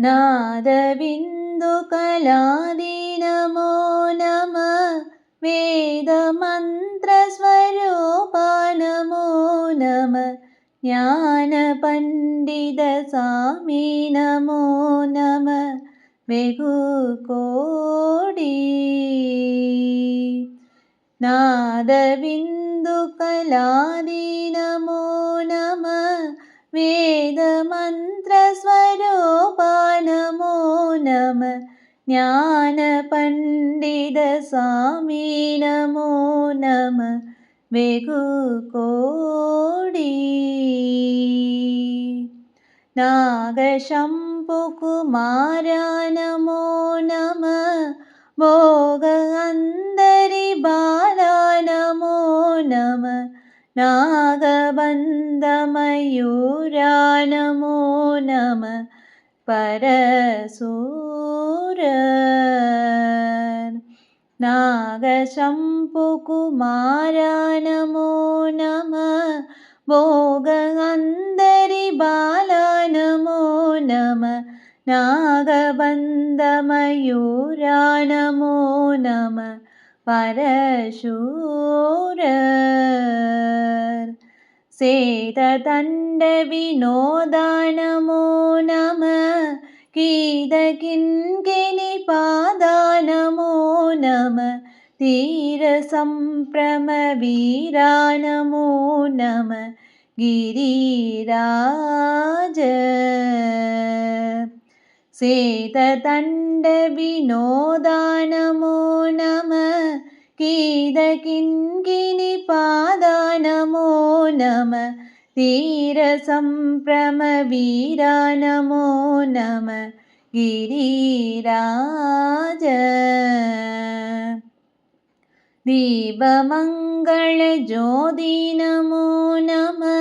नादबिन्दुकलादीनमो नमः वेदमन्त्रस्वरूपा नमो नमः ज्ञानपण्डितस्वामी नमो नमः वेगुकोडी नादबिन्दुकलादीनमो नमः वेदमन्त्रस्वरूपा नमो नमः ज्ञानपण्डितस्वामी नमो नमः वेगुकोडी नागशम्भुकुमारा नमो नमः भोगअन्दरिबाला नमो नमः नागबन्धमयूरा नमो नमः परशूर नागशम्भुकुमारा नमो नमः भोगअन्दरिबाला नमो नमः नागबन्धमयूरा नमो नमः परशूर सेतदण्डविनोदा नमो नमः कीदकिङ्किणिपादा नमो नमः धीरसम्भ्रमवीरा नमो नमः गिरिराज सेतदण्डविनोदा नमो नमः कीदकिङ्किणिपादा नमो नमः धीरसम्भ्रमवीरा नमो नमः गिरिराज दीपमङ्गलज्योति नमो नमः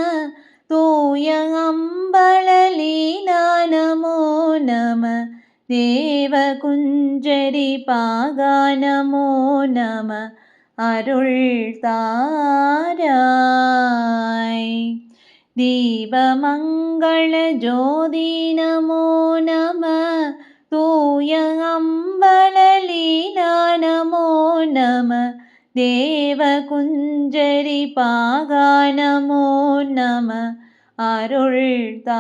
तूय अम्बललीला नमो नमः देवकुञ्जरिपागा नमो नमः अरुळ्ताराय दीपमङ्गलज्योति नमो नमः तूय अम्बललीला नमो नमः देवकुञ्जरिपागा नमो नमः अरुळ्ताराय।